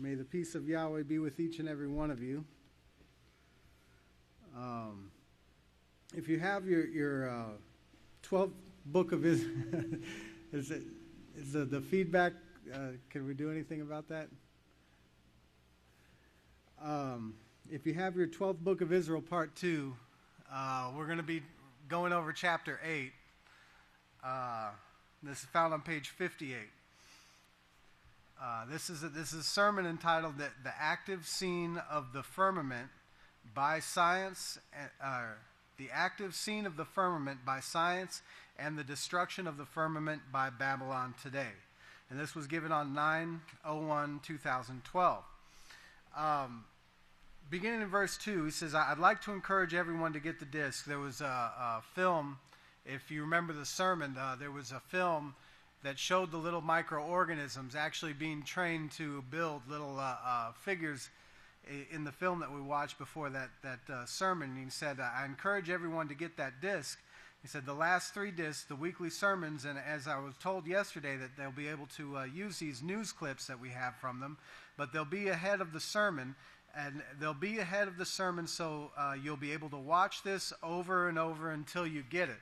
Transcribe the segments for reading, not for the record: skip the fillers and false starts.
May the peace of Yahweh be with each and every one of you. If you have your 12th book of Israel, is the feedback, can we do anything about that? If you have your 12th book of Israel, part 2, we're going to be going over chapter 8. This is found on page 58. This is a sermon entitled "The Active Scene of the Firmament by Science." The active scene of the firmament by science and the destruction of the firmament by Babylon today. And this was given on 9/01/2012. Beginning in verse 2, he says, "I'd like to encourage everyone to get the disc." There was a film, if you remember the sermon, there was a film that showed the little microorganisms actually being trained to build little figures in the film that we watched before that sermon. He said, "I encourage everyone to get that disc." He said the last 3 discs, the weekly sermons, and as I was told yesterday that they'll be able to use these news clips that we have from them, but they'll be ahead of the sermon, so you'll be able to watch this over and over until you get it.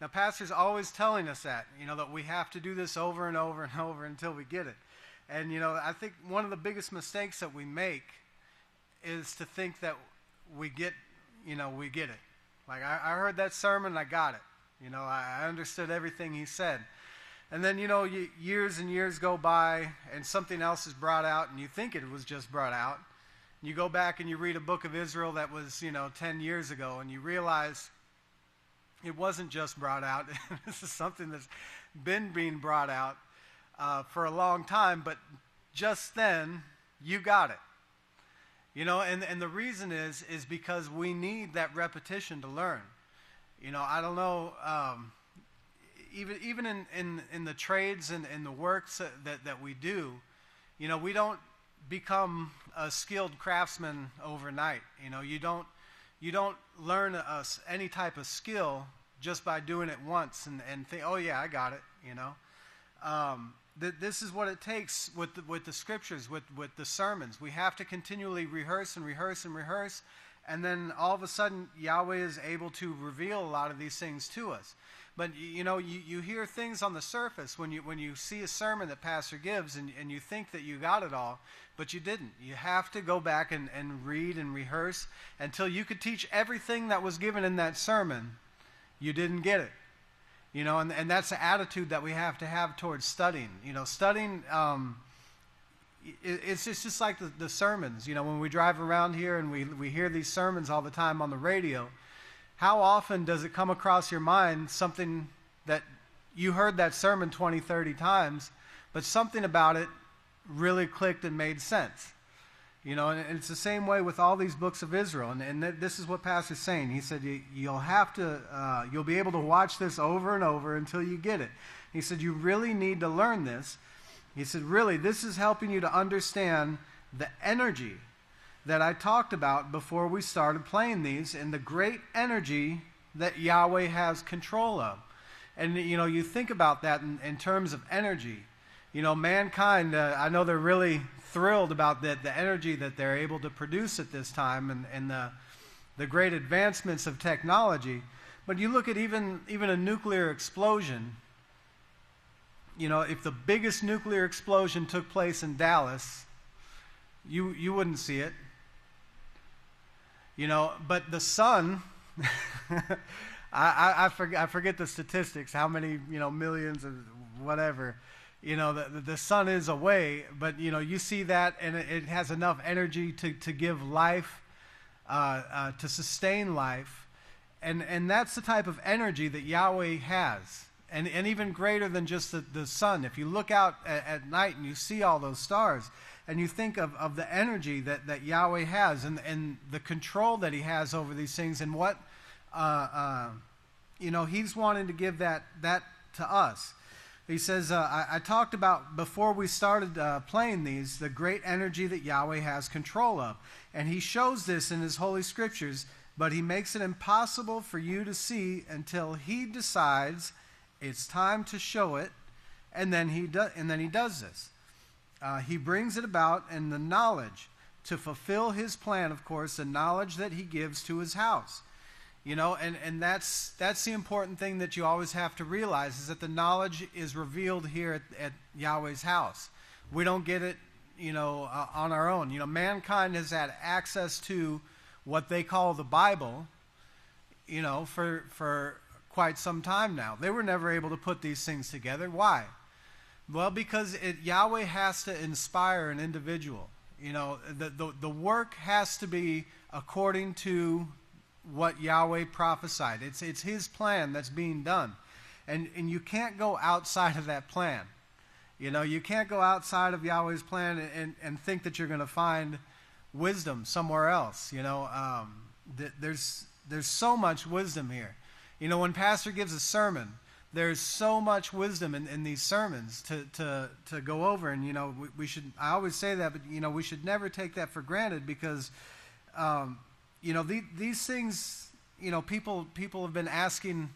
Now, Pastor's always telling us that we have to do this over and over and over until we get it. And, I think one of the biggest mistakes that we make is to think that we get it. Like, I heard that sermon, I got it. I understood everything he said. And then, years and years go by, and something else is brought out, and you think it was just brought out. And you go back and you read a book of Israel that was, 10 years ago, and you realize it wasn't just brought out. This is something that's been being brought out for a long time, but just then, you got it. And the reason is because we need that repetition to learn. I don't know, even in the trades and in the works that we do, we don't become a skilled craftsman overnight. You don't learn any type of skill just by doing it once and think, oh yeah, I got it. This is what it takes with the scriptures, with the sermons. We have to continually rehearse and rehearse and rehearse, and then all of a sudden Yahweh is able to reveal a lot of these things to us. But you hear things on the surface when you see a sermon that pastor gives, and you think that you got it all, but you didn't. You have to go back and read and rehearse until you could teach everything that was given in that sermon. You didn't get it. And that's the attitude that we have to have towards studying. Studying, it's just like the sermons. When we drive around here and we hear these sermons all the time on the radio, how often does it come across your mind something that you heard that sermon 20, 30 times, but something about it really clicked and made sense? And it's the same way with all these books of Israel. And this is what Pastor's saying. He said you'll be able to watch this over and over until you get it. He said you really need to learn this. He said really this is helping you to understand the energy that I talked about before we started playing these, and the great energy that Yahweh has control of. And you think about that in terms of energy. Mankind, I know they're really thrilled about the energy that they're able to produce at this time and the great advancements of technology. But you look at even a nuclear explosion. If the biggest nuclear explosion took place in Dallas, you wouldn't see it. But the sun, I forget the statistics, how many, millions of whatever. The sun is away, but, you see that, and it has enough energy to give life, to sustain life. And that's the type of energy that Yahweh has. And even greater than just the sun. If you look out at night and you see all those stars, and you think of the energy that Yahweh has and the control that he has over these things, and what, he's wanting to give that to us. He says, I talked about, before we started playing these, the great energy that Yahweh has control of. And he shows this in his holy scriptures, but he makes it impossible for you to see until he decides it's time to show it, and then he does this. He brings it about in the knowledge to fulfill his plan, of course, the knowledge that he gives to his house. And that's the important thing that you always have to realize, is that the knowledge is revealed here at Yahweh's house. We don't get it, on our own. Mankind has had access to what they call the Bible, for quite some time now. They were never able to put these things together. Why? Well, because Yahweh has to inspire an individual. The work has to be according to what Yahweh prophesied. It's his plan that's being done. And you can't go outside of that plan. You can't go outside of Yahweh's plan and think that you're going to find wisdom somewhere else. There's so much wisdom here. When pastor gives a sermon, there's so much wisdom in these sermons to go over. And, we should, I always say that, but, we should never take that for granted, because, these things, people have been asking,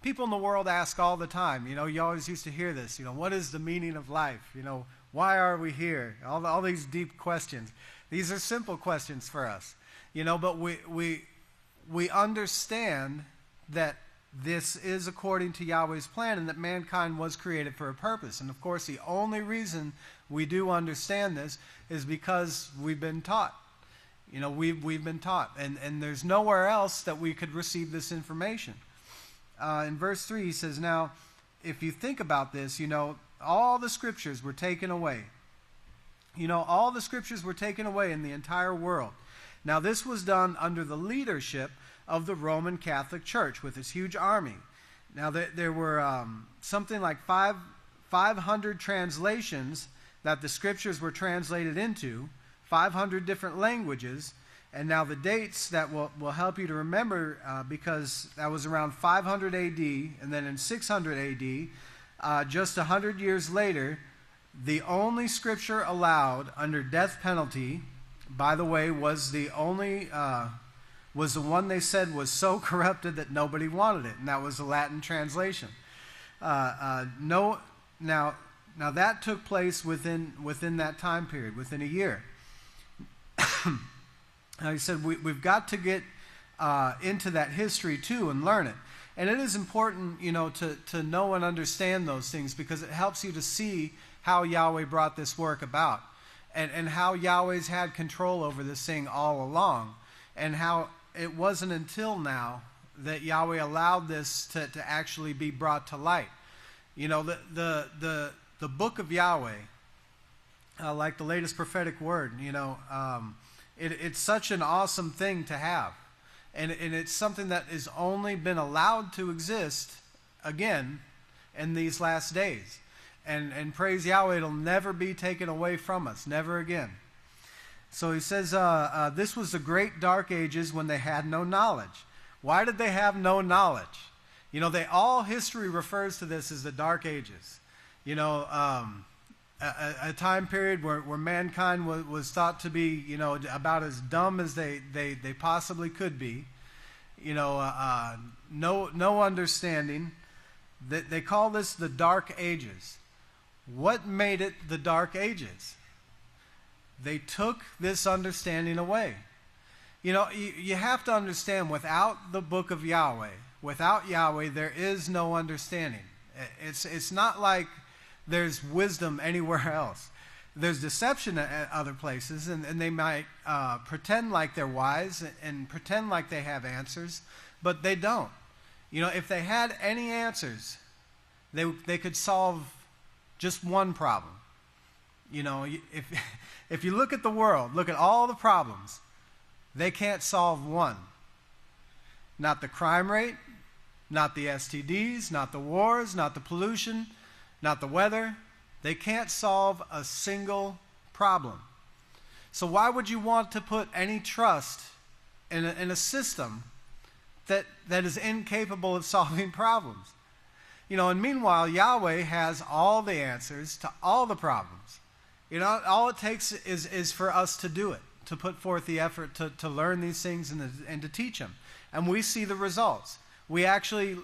people in the world ask all the time. You always used to hear this, what is the meaning of life? Why are we here? All these deep questions. These are simple questions for us, but we understand that this is according to Yahweh's plan, and that mankind was created for a purpose. And of course, the only reason we do understand this is because we've been taught. We've been taught, and there's nowhere else that we could receive this information. In verse 3, he says, now, if you think about this, all the scriptures were taken away. All the scriptures were taken away in the entire world. Now, this was done under the leadership of the Roman Catholic Church with its huge army. Now, there were something like 500 translations that the scriptures were translated into, 500 different languages. And now the dates that will help you to remember, because that was around 500 AD, and then in 600 AD, just 100 years later, the only scripture allowed under death penalty, by the way, was the one they said was so corrupted that nobody wanted it, and that was the Latin translation. Now that took place within that time period, within a year. Now he said we've got to get into that history too and learn it. And it is important, to know and understand those things, because it helps you to see how Yahweh brought this work about, and how Yahweh's had control over this thing all along, and how it wasn't until now that Yahweh allowed this to actually be brought to light. The book of Yahweh, like the latest prophetic word, it's such an awesome thing to have. And it's something that has only been allowed to exist, again, in these last days. And praise Yahweh, it'll never be taken away from us, never again. So he says, this was the great dark ages when they had no knowledge. Why did they have no knowledge? All history refers to this as the dark ages. A time period where mankind was thought to be, about as dumb as they possibly could be. No understanding. They call this the Dark Ages. What made it the Dark Ages? They took this understanding away. You have to understand, without the book of Yahweh, without Yahweh, there is no understanding. It's not like there's wisdom anywhere else. There's deception at other places, and they might pretend like they're wise and pretend like they have answers, but they don't. If they had any answers, they could solve just one problem. If you look at the world, look at all the problems, they can't solve one. Not the crime rate, not the STDs, not the wars, not the pollution, not the weather. They can't solve a single problem. So why would you want to put any trust in a system that is incapable of solving problems? And meanwhile, Yahweh has all the answers to all the problems. All it takes is for us to do it, to put forth the effort to learn these things and to teach them. And we see the results. We actually,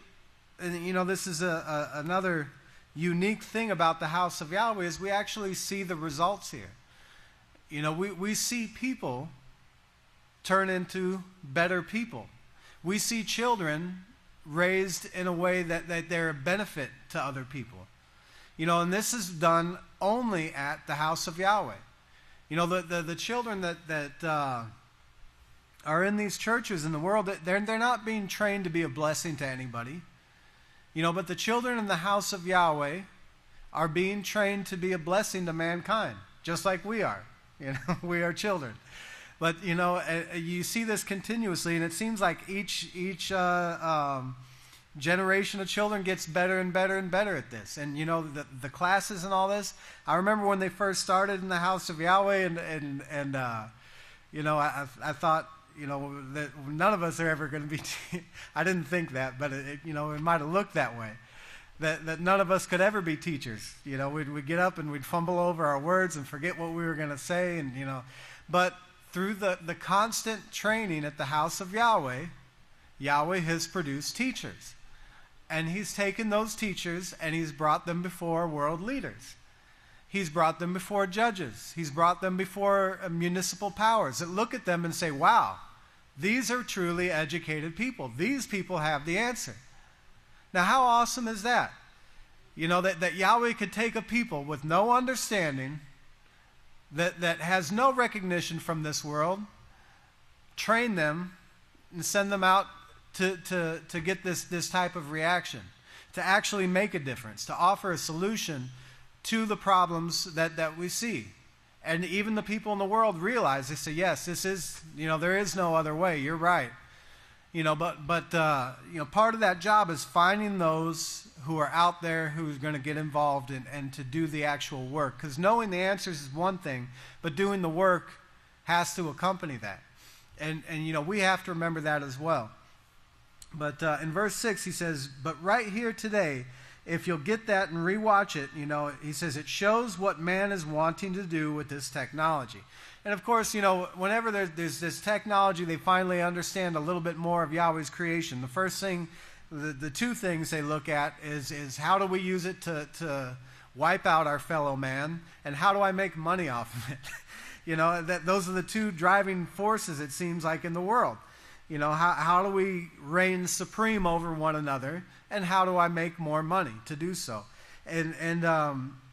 this is another unique thing about the house of Yahweh is we actually see the results here. You know, we see people turn into better people. We see children raised in a way that they're a benefit to other people. You know, and this is done only at the house of Yahweh. You know, the children that are in these churches in the world, they're not being trained to be a blessing to anybody. You know, but the children in the house of Yahweh are being trained to be a blessing to mankind, just like we are. You know, we are children. But, you know, you see this continuously, and it seems like each generation of children gets better and better and better at this. And, you know, the classes and all this, I remember when they first started in the house of Yahweh, and you know, I thought, you know, that none of us are ever going to be, I didn't think that, but, you know, it might have looked that way. That none of us could ever be teachers. You know, we'd get up and we'd fumble over our words and forget what we were going to say, and, you know. But through the constant training at the house of Yahweh, Yahweh has produced teachers. And he's taken those teachers and he's brought them before world leaders. He's brought them before judges. He's brought them before municipal powers that look at them and say, wow, these are truly educated people. These people have the answer. Now, how awesome is that? You know, that Yahweh could take a people with no understanding, that has no recognition from this world, train them, and send them out to get this type of reaction, to actually make a difference, to offer a solution to the problems that we see. And even the people in the world realize, they say, yes, this is, you know, there is no other way. You're right. You know, but you know, part of that job is finding those who are out there who's going to get involved and to do the actual work. Because knowing the answers is one thing, but doing the work has to accompany that. And you know, we have to remember that as well. But in verse 6, he says, but right here today, if you'll get that and rewatch it, you know, he says it shows what man is wanting to do with this technology. And of course, you know, whenever there's this technology, they finally understand a little bit more of Yahweh's creation. The first thing, the two things they look at is how do we use it to wipe out our fellow man, and how do I make money off of it? You know, those are the two driving forces, it seems like, in the world. You know, how do we reign supreme over one another, and how do I make more money to do so? And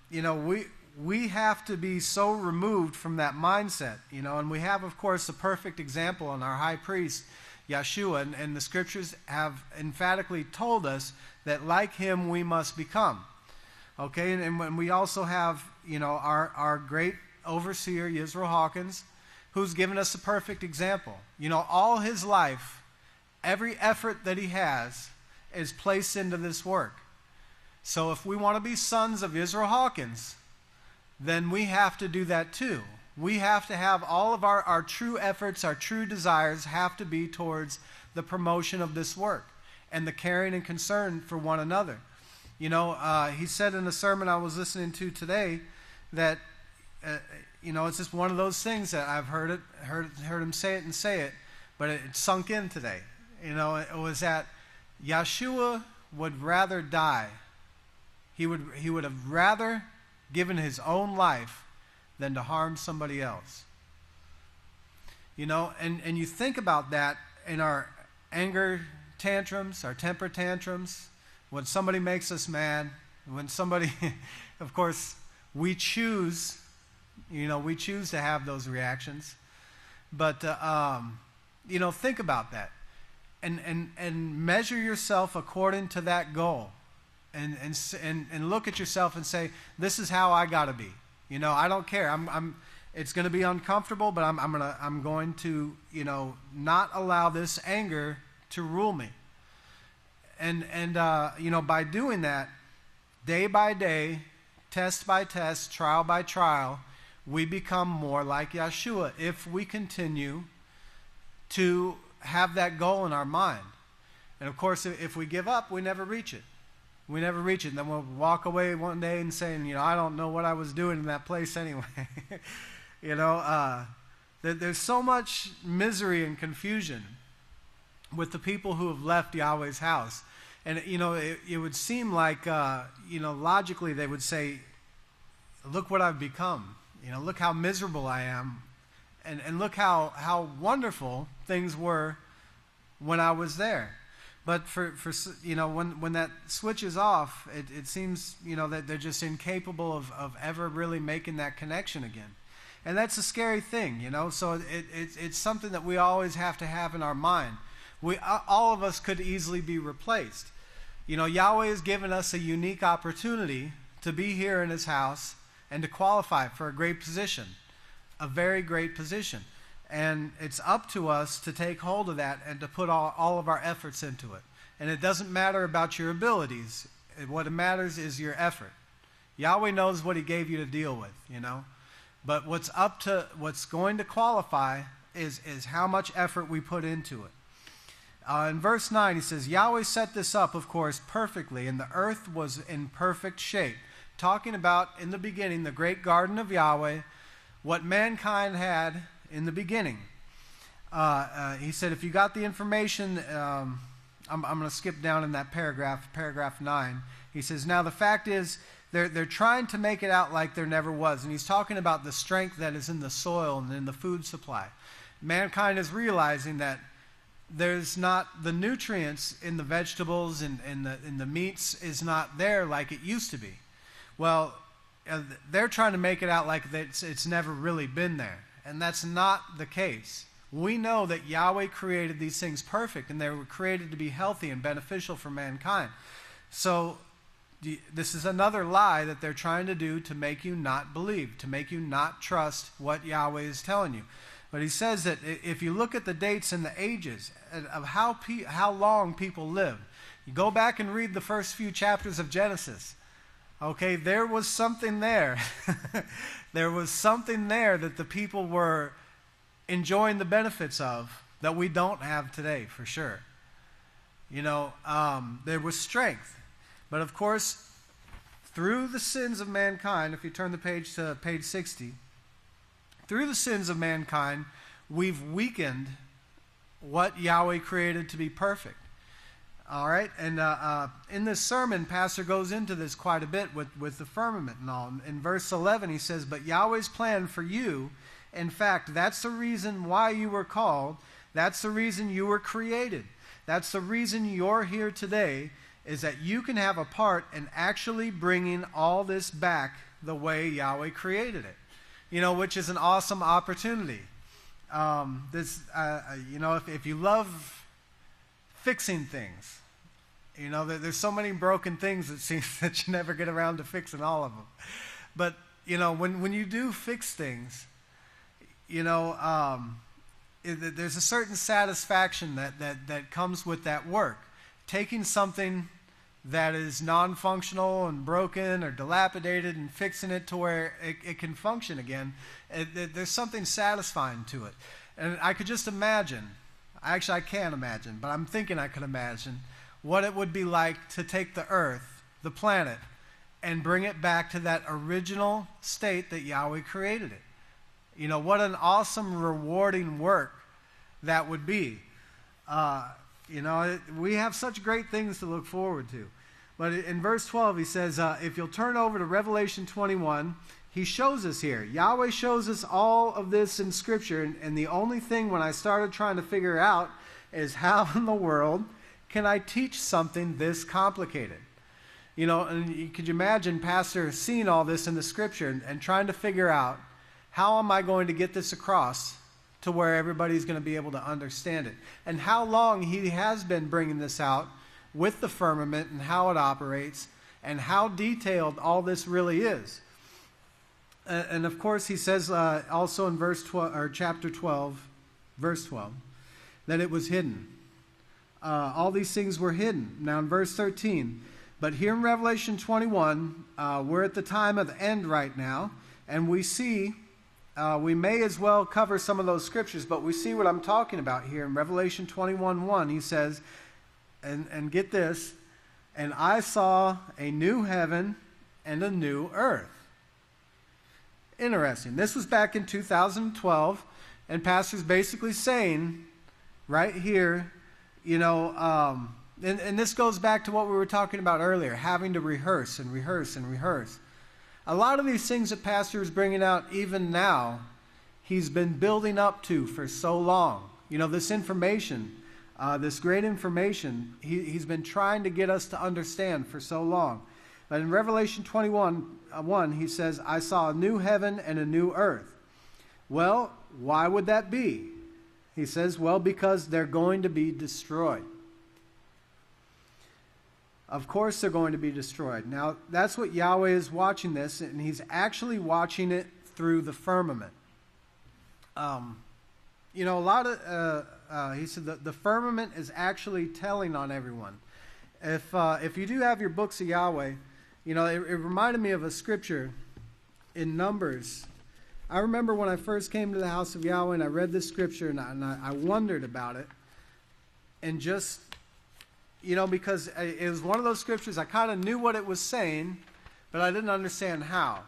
you know, we have to be so removed from that mindset, you know, and we have, of course, a perfect example in our high priest, Yeshua, and the scriptures have emphatically told us that like him we must become. Okay, and when we also have, you know, our great overseer, Yisrayl Hawkins, who's given us a perfect example. You know, all his life, every effort that he has is placed into this work. So if we want to be sons of Yisrayl Hawkins, then we have to do that too. We have to have all of our true efforts, our true desires have to be towards the promotion of this work and the caring and concern for one another. You know, he said in a sermon I was listening to today that, you know, it's just one of those things that I've heard him say it, but it sunk in today. You know, it was that Yeshua would rather die. He would have rather given his own life than to harm somebody else. You know, and you think about that in our anger tantrums, our temper tantrums, when somebody makes us mad, when somebody, of course, we choose to have those reactions. But, you know, think about that. And measure yourself according to that goal. And look at yourself and say, this is how I got to be. You know, I don't care. It's going to be uncomfortable, but I'm going to, you know, not allow this anger to rule me. And you know, by doing that, day by day, test by test, trial by trial, we become more like Yeshua if we continue to have that goal in our mind. And of course, if we give up, we never reach it. We never reach it. And then we'll walk away one day and saying, you know, I don't know what I was doing in that place anyway. You know, there's so much misery and confusion with the people who have left Yahweh's house. And, it would seem like, logically they would say, look what I've become. Look how miserable I am. And look how wonderful things were when I was there. But for when that switches off, it seems, that they're just incapable of ever really making that connection again. And that's a scary thing, So it's something that we always have to have in our mind. All of us could easily be replaced. Yahweh has given us a unique opportunity to be here in His house and to qualify for a great position, a very great position. And it's up to us to take hold of that and to put all of our efforts into it. And it doesn't matter about your abilities. What matters is your effort. Yahweh knows what He gave you to deal with, But what's going to qualify is how much effort we put into it. In verse 9, he says, Yahweh set this up, of course, perfectly, and the earth was in perfect shape. Talking about, in the beginning, the great garden of Yahweh, what mankind had in the beginning. He said, if you got the information, I'm going to skip down in that paragraph 9. He says, now the fact is, they're trying to make it out like there never was. And he's talking about the strength that is in the soil and in the food supply. Mankind is realizing that there's not the nutrients in the vegetables and in the meats is not there like it used to be. Well, they're trying to make it out like it's never really been there. And that's not the case. We know that Yahweh created these things perfect, and they were created to be healthy and beneficial for mankind. So this is another lie that they're trying to do to make you not believe, to make you not trust what Yahweh is telling you. But he says that if you look at the dates and the ages of how long people lived, you go back and read the first few chapters of Genesis. Okay, there was something there. There was something there that the people were enjoying the benefits of that we don't have today, for sure. There was strength. But of course, through the sins of mankind, if you turn the page to page 60, through the sins of mankind, we've weakened what Yahweh created to be perfect. All right, and in this sermon, Pastor goes into this quite a bit with the firmament and all. In verse 11, he says, but Yahweh's plan for you, in fact, that's the reason why you were called. That's the reason you were created. That's the reason you're here today, is that you can have a part in actually bringing all this back the way Yahweh created it, which is an awesome opportunity. If you love fixing things, there's so many broken things it seems that you never get around to fixing all of them. But, when you do fix things, there's a certain satisfaction that comes with that work. Taking something that is non-functional and broken or dilapidated and fixing it to where it can function again, there's something satisfying to it. And I could just imagine, actually I can't imagine, but I'm thinking I could imagine what it would be like to take the earth, the planet, and bring it back to that original state that Yahweh created it. What an awesome, rewarding work that would be. We have such great things to look forward to. But in verse 12, he says, if you'll turn over to Revelation 21, he shows us here. Yahweh shows us all of this in Scripture. And the only thing when I started trying to figure out is how in the world can I teach something this complicated? And could you imagine Pastor seeing all this in the Scripture and trying to figure out, how am I going to get this across to where everybody's going to be able to understand it? And how long he has been bringing this out with the firmament and how it operates and how detailed all this really is. And of course, he says also in chapter 12, verse 12, that it was hidden. All these things were hidden. Now in verse 13, but here in Revelation 21, we're at the time of the end right now, and we see, we may as well cover some of those scriptures, but we see what I'm talking about here. In Revelation 21:1, he says, and get this, and I saw a new heaven and a new earth. Interesting. This was back in 2012, and Pastor's basically saying right here, And this goes back to what we were talking about earlier, having to rehearse and rehearse and rehearse. A lot of these things that Pastor is bringing out even now, he's been building up to for so long. This information, this great information, he's been trying to get us to understand for so long. But in Revelation 21:1, he says, I saw a new heaven and a new earth. Well, why would that be? He says, well, because they're going to be destroyed. Of course they're going to be destroyed. Now, that's what Yahweh is watching this, and he's actually watching it through the firmament. He said that the firmament is actually telling on everyone. If you do have your books of Yahweh, it reminded me of a scripture in Numbers. I remember when I first came to the House of Yahweh and I read this scripture and I wondered about it. And just, because it was one of those scriptures, I kind of knew what it was saying, but I didn't understand how.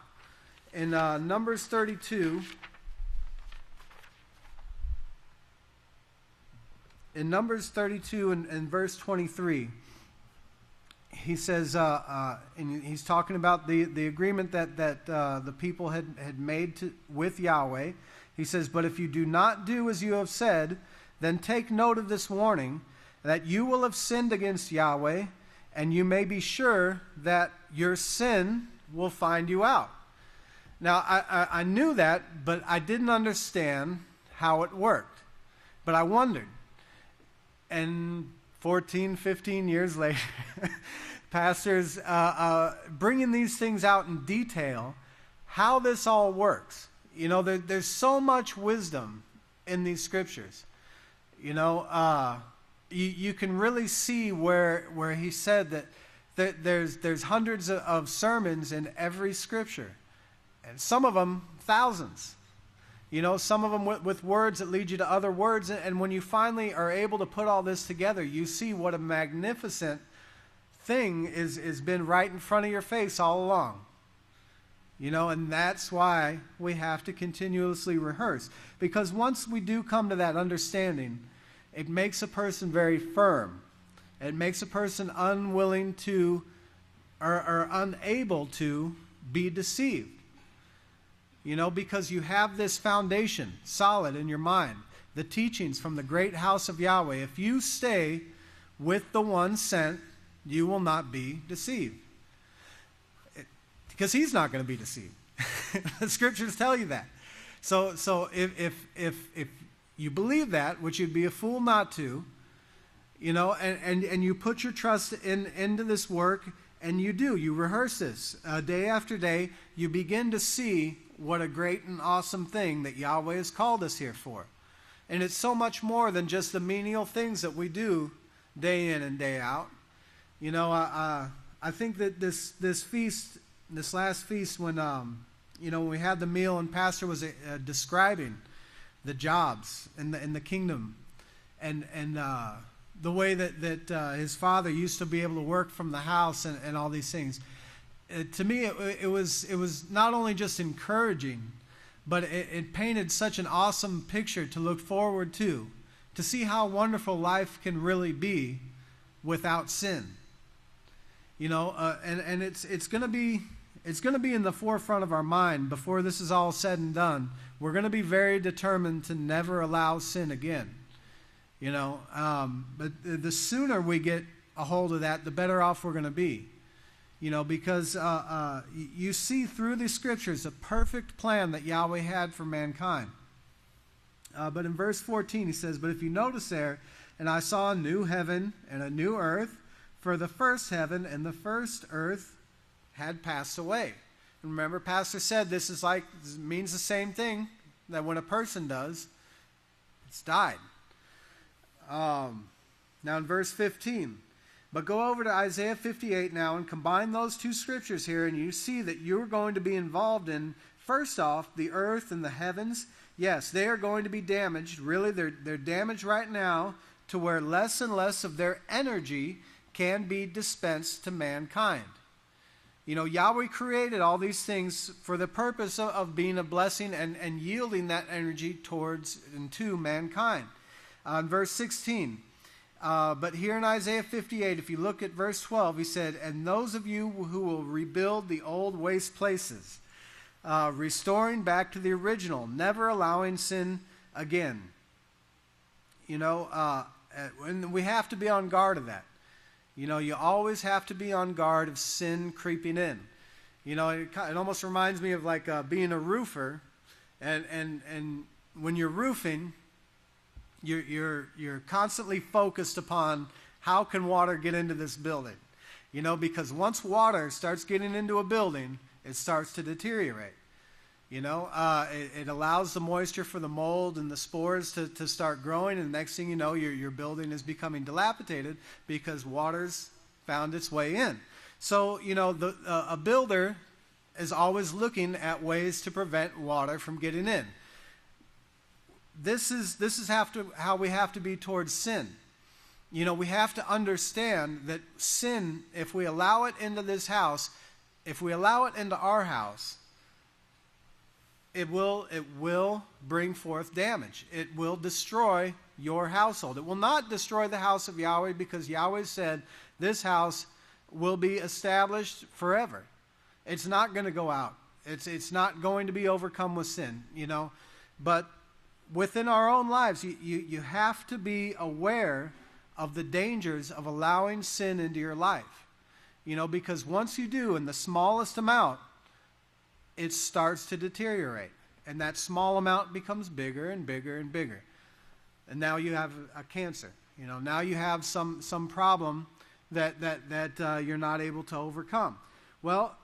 In Numbers 32, and verse 23, he says, and he's talking about the agreement that the people had made with Yahweh. He says, but if you do not do as you have said, then take note of this warning, that you will have sinned against Yahweh, and you may be sure that your sin will find you out. Now, I knew that, but I didn't understand how it worked. But I wondered. And 14, 15 years later, pastors bringing these things out in detail, how this all works. There's so much wisdom in these scriptures. You can really see where he said that there's hundreds of sermons in every scripture. And some of them, thousands. Some of them with words that lead you to other words. And when you finally are able to put all this together, you see what a magnificent thing is been right in front of your face all along. And that's why we have to continuously rehearse. Because once we do come to that understanding, it makes a person very firm. It makes a person unwilling to or unable to be deceived. Because you have this foundation solid in your mind. The teachings from the great house of Yahweh. If you stay with the one sent, you will not be deceived. Because he's not going to be deceived. The scriptures tell you that. So if you believe that, which you'd be a fool not to, and you put your trust into this work, and you rehearse this day after day, you begin to see what a great and awesome thing that Yahweh has called us here for. And it's so much more than just the menial things that we do day in and day out. I think that this feast, this last feast, when we had the meal and Pastor was describing the jobs in the kingdom, and the way that his father used to be able to work from the house and all these things. To me, it was not only just encouraging, but it painted such an awesome picture to look forward to see how wonderful life can really be without sin. And it's going to be in the forefront of our mind before this is all said and done. We're going to be very determined to never allow sin again. But the sooner we get a hold of that, the better off we're going to be. Because you see through the scriptures a perfect plan that Yahweh had for mankind. But in verse 14 he says, but if you notice there, and I saw a new heaven and a new earth, for the first heaven and the first earth had passed away. And remember, Pastor said this means the same thing that when a person does, it's died. Now in verse 15, but go over to Isaiah 58 now and combine those two scriptures here, and you see that you're going to be involved in, first off, the earth and the heavens. Yes, they are going to be damaged. Really, they're damaged right now to where less and less of their energy can be dispensed to mankind. Yahweh created all these things for the purpose of being a blessing and yielding that energy towards and to mankind. In verse 16, But here in Isaiah 58, if you look at verse 12, he said, "And those of you who will rebuild the old waste places, restoring back to the original, never allowing sin again." You know, and we have to be on guard of that. You know, you always have to be on guard of sin creeping in. You know, it almost reminds me of like being a roofer, and when you're roofing, you're constantly focused upon how can water get into this building. You know, because once water starts getting into a building, it starts to deteriorate. You know, it allows the moisture for the mold and the spores to start growing, and the next thing you know, your building is becoming dilapidated because water's found its way in. So, you know, a builder is always looking at ways to prevent water from getting in. This is how we have to be towards sin. You know, we have to understand that sin, if we allow it into this house, if we allow it into our house, it will bring forth damage. It will destroy your household. It will not destroy the house of Yahweh, because Yahweh said this house will be established forever. It's not going to go out. It's not going to be overcome with sin, you know. But within our own lives, you have to be aware of the dangers of allowing sin into your life. You know, because once you do, in the smallest amount, it starts to deteriorate. And that small amount becomes bigger and bigger and bigger. And now you have a cancer. You know, now you have some problem that you're not able to overcome. Well,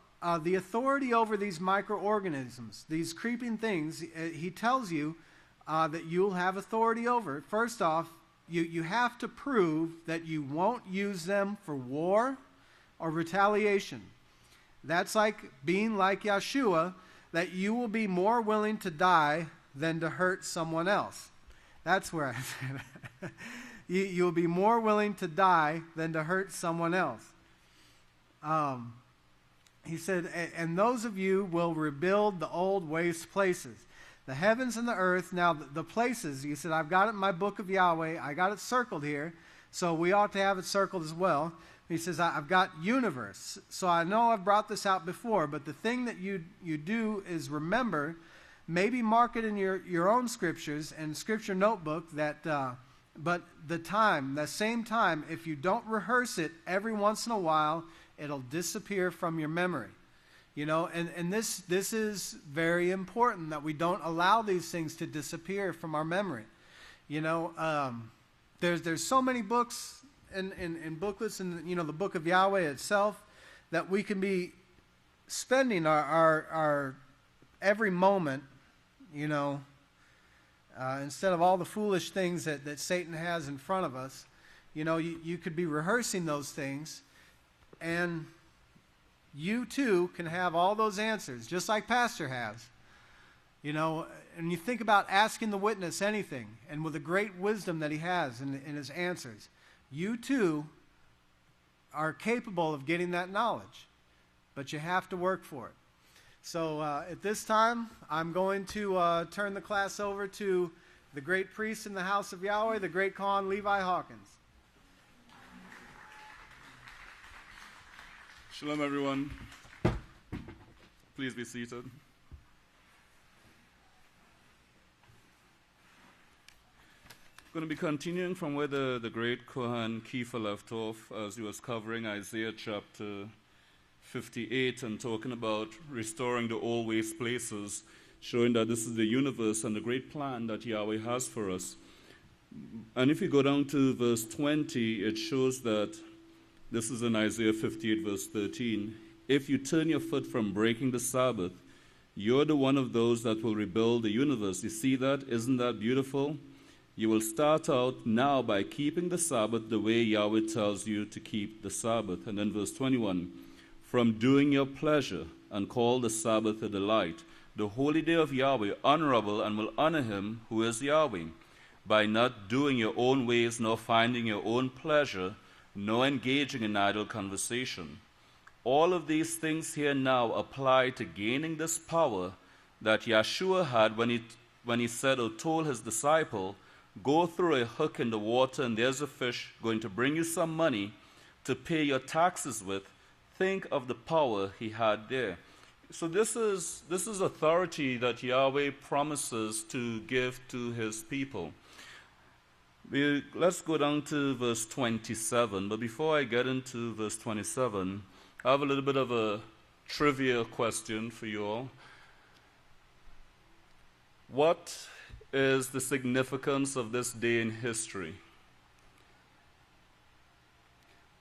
the authority over these microorganisms, these creeping things, he tells you that you'll have authority over. First off, you have to prove that you won't use them for war or retaliation. That's like being like Yeshua, that you will be more willing to die than to hurt someone else. That's where I said you'll be more willing to die than to hurt someone else. He said, "And those of you will rebuild the old waste places." The heavens and the earth. Now, the places, he said, I've got it in my book of Yahweh. I got it circled here, so we ought to have it circled as well. He says, I've got universe. So I know I've brought this out before, but the thing that you do is remember, maybe mark it in your own scriptures and scripture notebook, that but the same time, if you don't rehearse it every once in a while, it'll disappear from your memory. You know, and this is very important, that we don't allow these things to disappear from our memory. You know, there's so many books and booklets in, you know, the book of Yahweh itself, that we can be spending our every moment, you know, instead of all the foolish things that Satan has in front of us. You know, you could be rehearsing those things, and you too can have all those answers, just like Pastor has. You know, and you think about asking the witness anything, and with the great wisdom that he has in his answers, you too are capable of getting that knowledge, but you have to work for it. So at this time, I'm going to turn the class over to the great priest in the House of Yahweh, the great Khan Levi Hawkins. Shalom, everyone. Please be seated. I'm going to be continuing from where the great Kohan Kiefer left off, as he was covering Isaiah chapter 58 and talking about restoring the old waste places, showing that this is the universe and the great plan that Yahweh has for us. And if you go down to verse 20, it shows that this is in Isaiah 58, verse 13. If you turn your foot from breaking the Sabbath, you're the one of those that will rebuild the universe. You see that? Isn't that beautiful? You will start out now by keeping the Sabbath the way Yahweh tells you to keep the Sabbath. And then verse 21, from doing your pleasure, and call the Sabbath a delight, the holy day of Yahweh honorable, and will honor him who is Yahweh, by not doing your own ways, nor finding your own pleasure, nor engaging in idle conversation. All of these things here now apply to gaining this power that Yeshua had when he said or told his disciple, go through a hook in the water and there's a fish going to bring you some money to pay your taxes with, think of the power he had there. So this is authority that Yahweh promises to give to his people. Let's go down to verse 27. But before I get into verse 27, I have a little bit of a trivia question for you all. What is the significance of this day in history?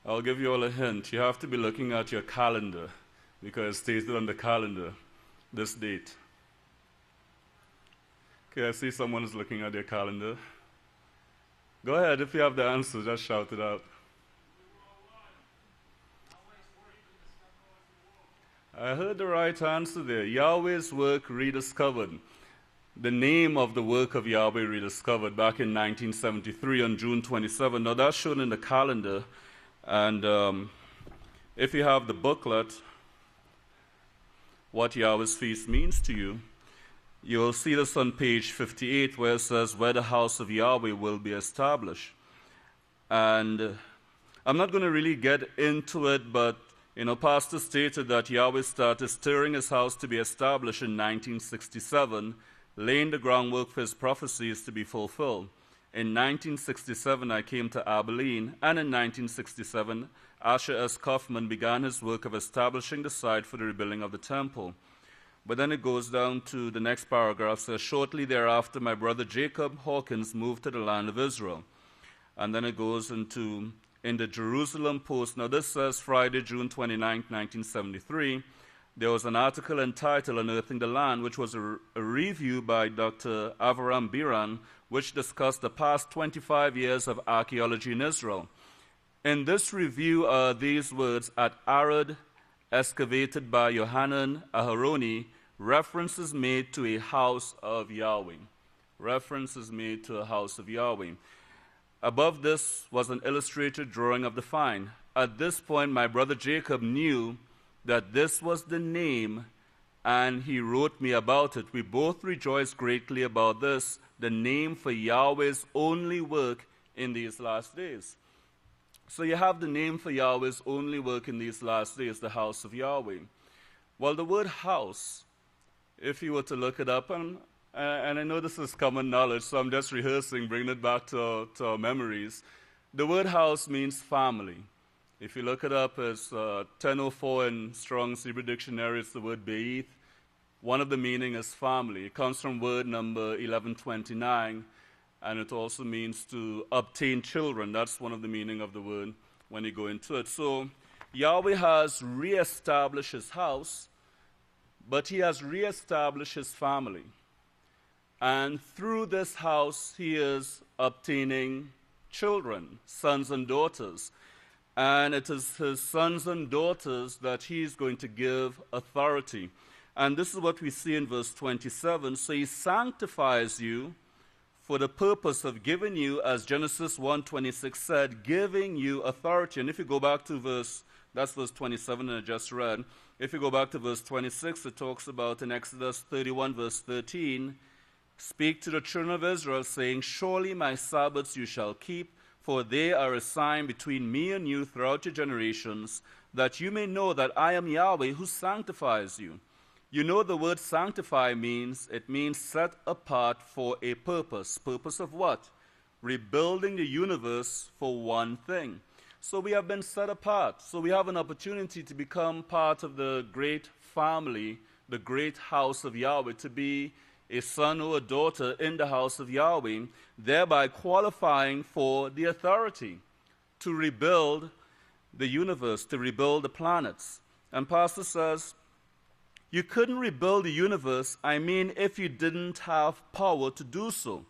I'll give you all a hint. You have to be looking at your calendar, because it's stated on the calendar, this date. Okay, I see someone is looking at their calendar. Go ahead, if you have the answer, just shout it out. I heard the right answer there. Yahweh's work rediscovered. The name of the work of Yahweh rediscovered back in 1973 on June 27. Now that's shown in the calendar. And if you have the booklet, What Yahweh's Feast Means to You, you'll see this on page 58 where it says, where the house of Yahweh will be established. And I'm not going to really get into it, but Pastor stated that Yahweh started stirring his house to be established in 1967, laying the groundwork for his prophecies to be fulfilled. In 1967, I came to Abilene, and in 1967, Asher S. Kaufman began his work of establishing the site for the rebuilding of the temple. But then it goes down to the next paragraph, says, shortly thereafter, my brother Jacob Hawkins moved to the land of Israel. And then it goes into, in the Jerusalem Post, now this says Friday, June 29, 1973, there was an article entitled Unearthing the Land, which was a review by Dr. Avram Biran, which discussed the past 25 years of archaeology in Israel. In this review are these words, at Arad, excavated by Yohanan Aharoni, references made to a house of Yahweh. References made to a house of Yahweh. Above this was an illustrated drawing of the find. At this point, my brother Jacob knew that this was the name, and he wrote me about it. We both rejoiced greatly about this, the name for Yahweh's only work in these last days. So you have the name for Yahweh's only work in these last days, the house of Yahweh. Well, the word house, if you were to look it up, and I know this is common knowledge, so I'm just rehearsing, bringing it back to our memories. The word house means family. If you look it up, it's 1004 in Strong's Hebrew Dictionary, it's the word be'ith. One of the meaning is family. It comes from word number 1129, and it also means to obtain children. That's one of the meaning of the word when you go into it. So Yahweh has reestablished his house, but he has reestablished his family. And through this house, he is obtaining children, sons and daughters. And it is his sons and daughters that he is going to give authority. And this is what we see in verse 27. So he sanctifies you for the purpose of giving you, as Genesis 1:26 said, giving you authority. And if you go back to that's verse 27 that I just read. If you go back to verse 26, it talks about in Exodus 31, verse 13, speak to the children of Israel, saying, surely my Sabbaths you shall keep, for they are a sign between me and you throughout your generations, that you may know that I am Yahweh who sanctifies you. You know the word sanctify means set apart for a purpose. Purpose of what? Rebuilding the universe for one thing. So we have been set apart. So we have an opportunity to become part of the great family, the great house of Yahweh, to be a son or a daughter in the house of Yahweh, thereby qualifying for the authority to rebuild the universe, to rebuild the planets. And Pastor says, you couldn't rebuild the universe, if you didn't have power to do so.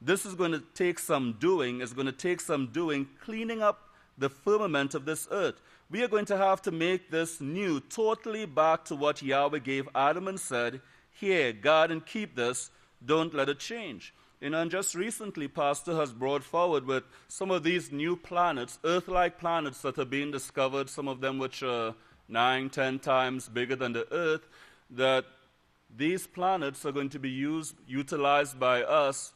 This is going to take some doing. It's going to take some doing, cleaning up the firmament of this earth. We are going to have to make this new, totally back to what Yahweh gave Adam and said, here, guard and keep this, don't let it change. And just recently, Pastor has brought forward with some of these new planets, Earth-like planets that are being discovered, some of them which are 9, 10 times bigger than the Earth, that these planets are going to be utilized by us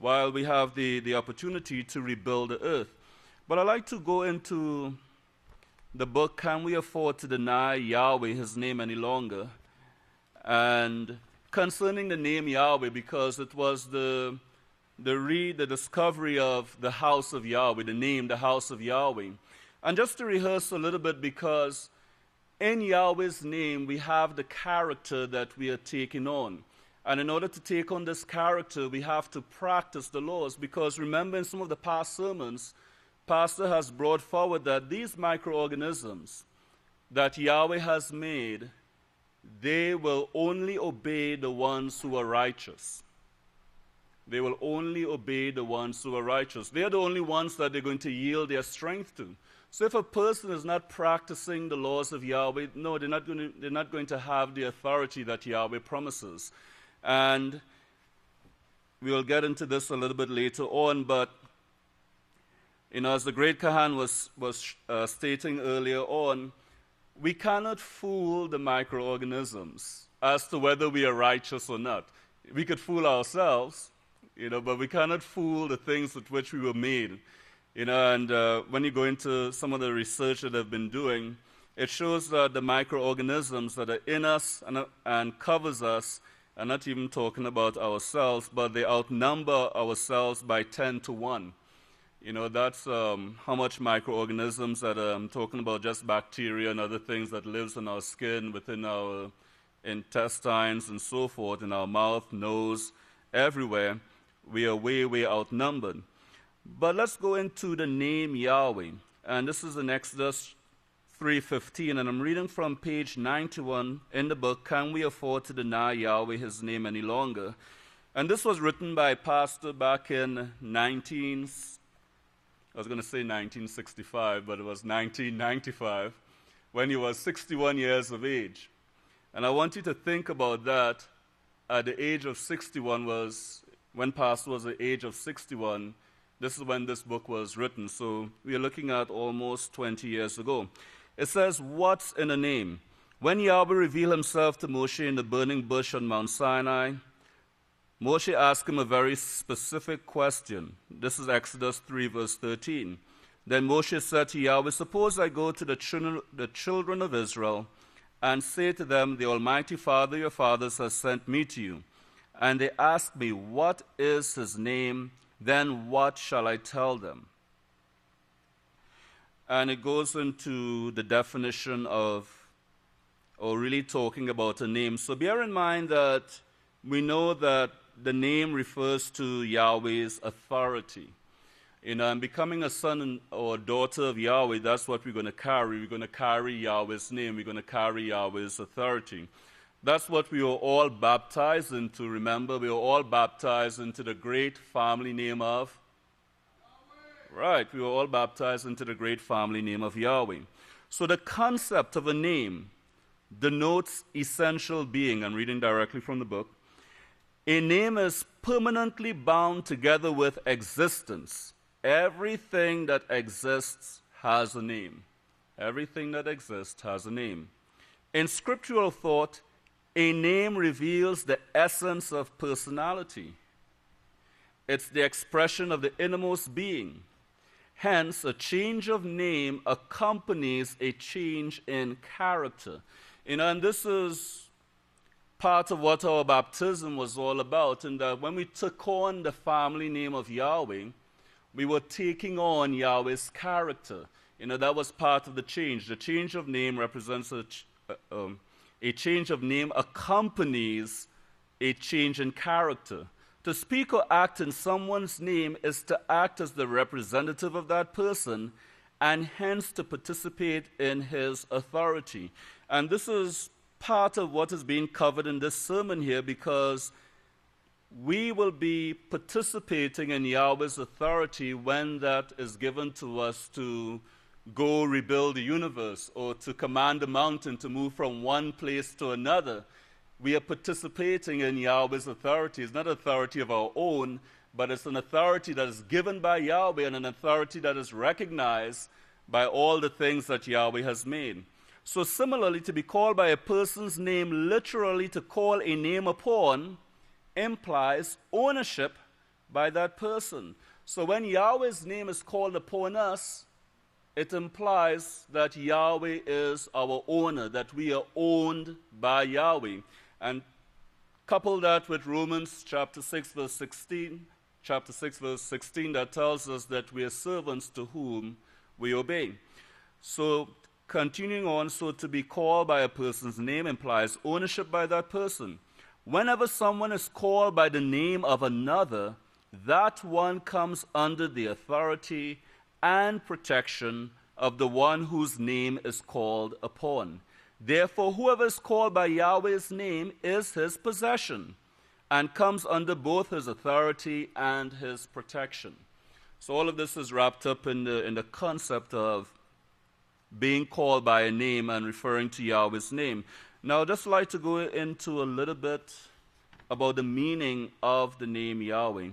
while we have the opportunity to rebuild the earth. But I'd like to go into the book, Can We Afford to Deny Yahweh His Name Any Longer? And concerning the name Yahweh, because it was the discovery of the House of Yahweh, the name, the House of Yahweh. And just to rehearse a little bit, because in Yahweh's name, we have the character that we are taking on. And in order to take on this character, we have to practice the laws. Because remember, in some of the past sermons, Pastor has brought forward that these microorganisms that Yahweh has made, they will only obey the ones who are righteous. They will only obey the ones who are righteous. They are the only ones that they're going to yield their strength to. So if a person is not practicing the laws of Yahweh, no, they're not going to have the authority that Yahweh promises. And we'll get into this a little bit later on, but as the great Kahan was stating earlier on, we cannot fool the microorganisms as to whether we are righteous or not. We could fool ourselves, but we cannot fool the things with which we were made. And when you go into some of the research that I've been doing, it shows that the microorganisms that are in us and covers us, I'm not even talking about ourselves, but they outnumber ourselves by 10 to 1. That's how much microorganisms that I'm talking about, just bacteria and other things that lives in our skin, within our intestines and so forth, in our mouth, nose, everywhere. We are way, way outnumbered. But let's go into the name Yahweh. And this is in Exodus 3:15, and I'm reading from page 91 in the book, Can We Afford to Deny Yahweh His Name Any Longer? And this was written by a pastor back in 1965, but it was 1995, when he was 61 years of age. And I want you to think about that. At the age of 61 when pastor was the age of 61, this is when this book was written. So we are looking at almost 20 years ago. It says, what's in a name? When Yahweh revealed himself to Moshe in the burning bush on Mount Sinai, Moshe asked him a very specific question. This is Exodus 3, verse 13. Then Moshe said to Yahweh, suppose I go to the children of Israel and say to them, the Almighty Father, your fathers, has sent me to you. And they ask me, what is his name? Then what shall I tell them? And it goes into the definition of, or really talking about a name. So bear in mind that we know that the name refers to Yahweh's authority. And becoming a son or daughter of Yahweh, that's what we're going to carry. We're going to carry Yahweh's name. We're going to carry Yahweh's authority. That's what we were all baptized into. Remember, we were all baptized into the great family name of Yahweh. Right, we were all baptized into the great family name of Yahweh. So the concept of a name denotes essential being. I'm reading directly from the book. A name is permanently bound together with existence. Everything that exists has a name. Everything that exists has a name. In scriptural thought, a name reveals the essence of personality. It's the expression of the innermost being. Hence, a change of name accompanies a change in character. And this is part of what our baptism was all about, in that when we took on the family name of Yahweh, we were taking on Yahweh's character. That was part of the change. The change of name represents a change of name accompanies a change in character. To speak or act in someone's name is to act as the representative of that person and hence to participate in his authority. And this is part of what is being covered in this sermon here, because we will be participating in Yahweh's authority when that is given to us to go rebuild the universe or to command the mountain to move from one place to another. We are participating in Yahweh's authority. It's not authority of our own, but it's an authority that is given by Yahweh and an authority that is recognized by all the things that Yahweh has made. So similarly, to be called by a person's name, literally to call a name upon, implies ownership by that person. So when Yahweh's name is called upon us, it implies that Yahweh is our owner, that we are owned by Yahweh. And couple that with Romans chapter 6, verse 16, that tells us that we are servants to whom we obey. So continuing on, so to be called by a person's name implies ownership by that person. Whenever someone is called by the name of another, that one comes under the authority and protection of the one whose name is called upon. Therefore, whoever is called by Yahweh's name is his possession and comes under both his authority and his protection. So all of this is wrapped up in the concept of being called by a name and referring to Yahweh's name. Now, I'd just like to go into a little bit about the meaning of the name Yahweh.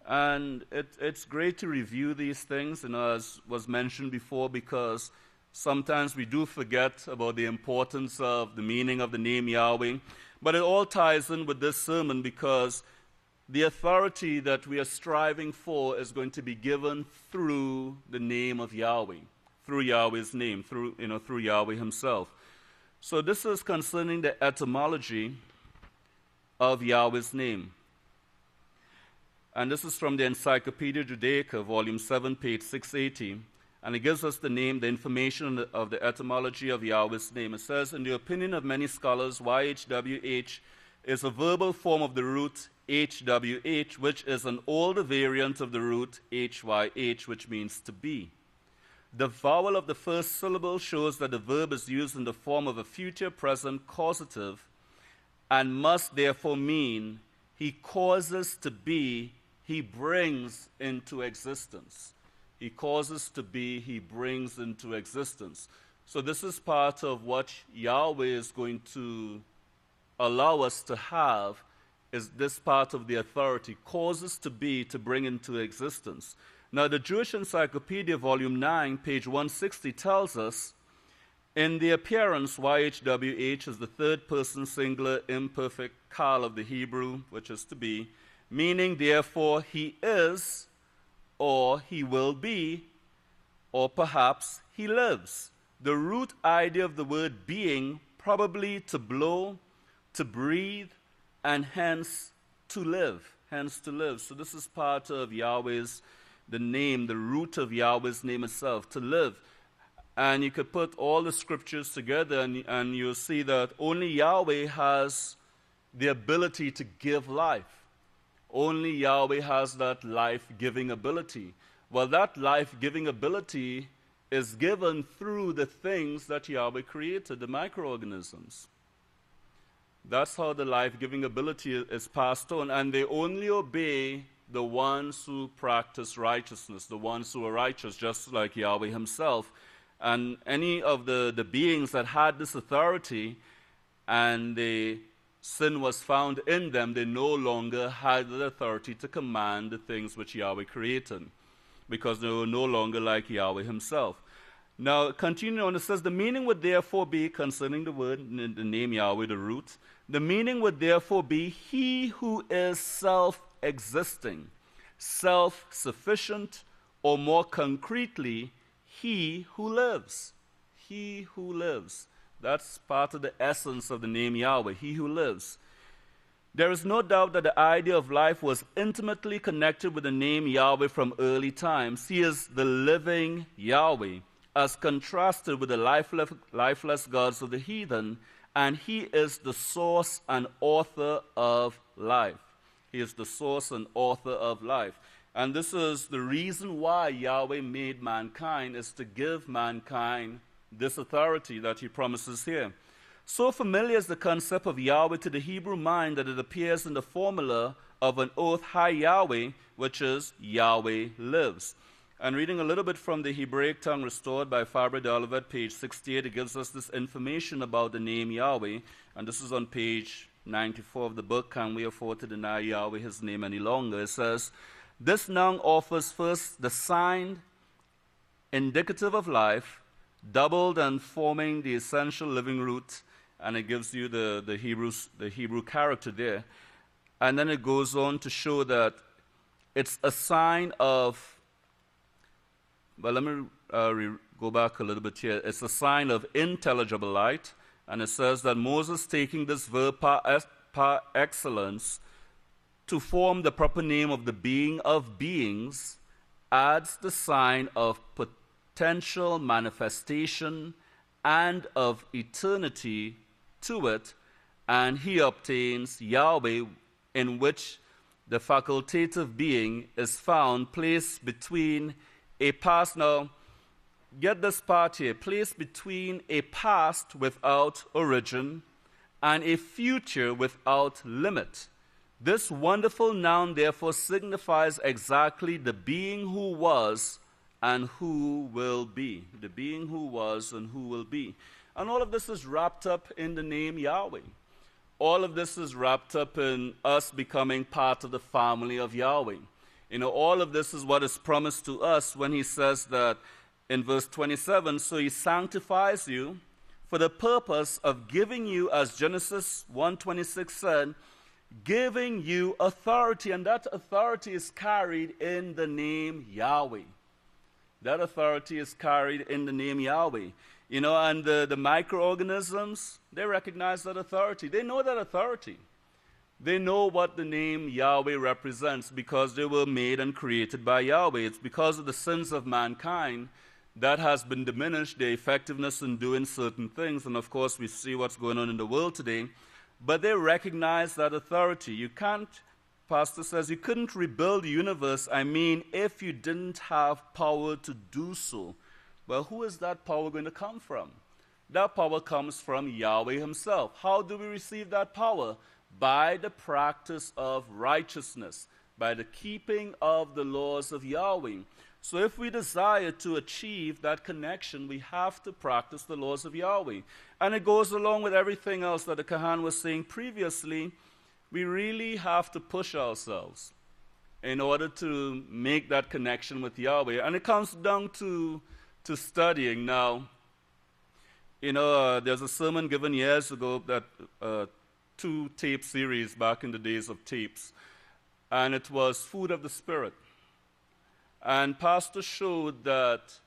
And it's great to review these things, as was mentioned before, because sometimes we do forget about the importance of the meaning of the name Yahweh. But it all ties in with this sermon, because the authority that we are striving for is going to be given through the name of Yahweh, through Yahweh's name, through Yahweh himself. So this is concerning the etymology of Yahweh's name. And this is from the Encyclopedia Judaica, volume 7, page 680. And it gives us the information of the etymology of Yahweh's name. It says, in the opinion of many scholars, YHWH is a verbal form of the root HWH, which is an older variant of the root HYH, which means to be. The vowel of the first syllable shows that the verb is used in the form of a future present causative and must therefore mean he causes to be, he brings into existence. He causes to be, he brings into existence. So this is part of what Yahweh is going to allow us to have, is this part of the authority, causes to be, to bring into existence. Now the Jewish Encyclopedia, volume 9, page 160 tells us, in the appearance, YHWH is the third person singular imperfect kal of the Hebrew, which is to be, meaning therefore he is, or he will be, or perhaps he lives. The root idea of the word being, probably to blow, to breathe, and hence to live. So this is part of Yahweh's, the name, the root of Yahweh's name itself, to live. And you could put all the scriptures together and you'll see that only Yahweh has the ability to give life. Only Yahweh has that life-giving ability. Well, that life-giving ability is given through the things that Yahweh created, the microorganisms. That's how the life-giving ability is passed on. And they only obey the ones who practice righteousness, the ones who are righteous, just like Yahweh himself. And any of the beings that had this authority and the sin was found in them, they no longer had the authority to command the things which Yahweh created, because they were no longer like Yahweh himself. Now, continuing on, it says, the meaning would therefore be, concerning the word, the name Yahweh, the root, the meaning would therefore be he who is self-existing, self-sufficient, or more concretely, he who lives. He who lives. That's part of the essence of the name Yahweh, he who lives. There is no doubt that the idea of life was intimately connected with the name Yahweh from early times. He is the living Yahweh, as contrasted with the lifeless gods of the heathen, and he is the source and author of life. He is the source and author of life. And this is the reason why Yahweh made mankind, is to give mankind this authority that he promises here. So familiar is the concept of Yahweh to the Hebrew mind that it appears in the formula of an oath, Hi Yahweh, which is Yahweh lives. And reading a little bit from the Hebraic tongue restored by Fabre de Olivet, page 68, it gives us this information about the name Yahweh. And this is on page 94 of the book, Can We Afford to Deny Yahweh His Name Any Longer? It says, this noun offers first the sign indicative of life, doubled and forming the essential living root, and it gives you the Hebrew character there. And then it goes on to show that it's a sign of, well, let me go back a little bit here. It's a sign of intelligible light, and it says that Moses, taking this verb par excellence to form the proper name of the being of beings, adds the sign of potential manifestation and of eternity to it, and he obtains Yahweh, in which the facultative being is found, placed between a past. Now, get this part here. Placed between a past without origin and a future without limit. This wonderful noun, therefore, signifies exactly the being who was and who will be. The being who was and who will be. And all of this is wrapped up in the name Yahweh. All of this is wrapped up in us becoming part of the family of Yahweh. You know, all of this is what is promised to us when he says that in verse 27, so he sanctifies you for the purpose of giving you, as Genesis 1:26 said, giving you authority, and that authority is carried in the name Yahweh. That authority is carried in the name Yahweh. You know, and the microorganisms, they recognize that authority. They know that authority. They know what the name Yahweh represents because they were made and created by Yahweh. It's because of the sins of mankind that has been diminished, their effectiveness in doing certain things. And of course, we see what's going on in the world today. But they recognize that authority. You can't, Pastor says, you couldn't rebuild the universe, if you didn't have power to do so. Well, who is that power going to come from? That power comes from Yahweh himself. How do we receive that power? By the practice of righteousness, by the keeping of the laws of Yahweh. So if we desire to achieve that connection, we have to practice the laws of Yahweh. And it goes along with everything else that the Kahan was saying previously. We really have to push ourselves in order to make that connection with Yahweh. And it comes down to studying. Now, you know, there's a sermon given years ago, that 2-tape series back in the days of tapes, and it was Food of the Spirit. And Pastor showed that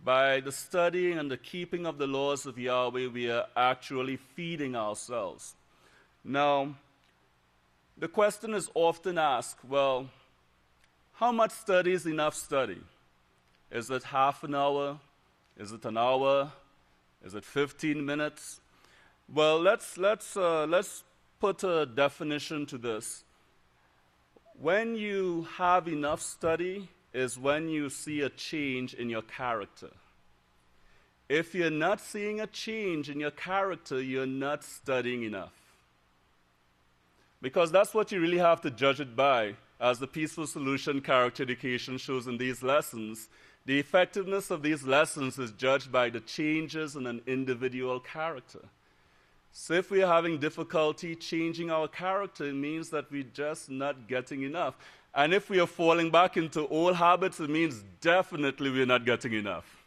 by the studying and the keeping of the laws of Yahweh, we are actually feeding ourselves. Now, the question is often asked, well, how much study is enough study? Is it half an hour? Is it an hour? Is it 15 minutes? Well, let's put a definition to this. When you have enough study is when you see a change in your character. If you're not seeing a change in your character, you're not studying enough. Because that's what you really have to judge it by, as the Peaceful Solution Character Education shows in these lessons. The effectiveness of these lessons is judged by the changes in an individual character. So if we're having difficulty changing our character, it means that we're just not getting enough. And if we are falling back into old habits, it means definitely we're not getting enough.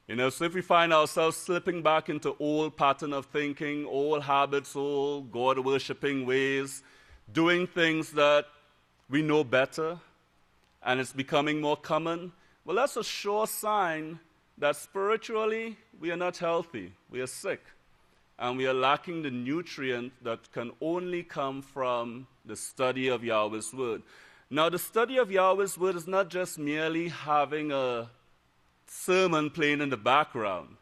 You know, so if we find ourselves slipping back into old pattern of thinking, old habits, old God-worshipping ways, doing things that we know better, and it's becoming more common, well, that's a sure sign that spiritually we are not healthy, we are sick, and we are lacking the nutrient that can only come from the study of Yahweh's Word. Now, the study of Yahweh's Word is not just merely having a sermon playing in the background.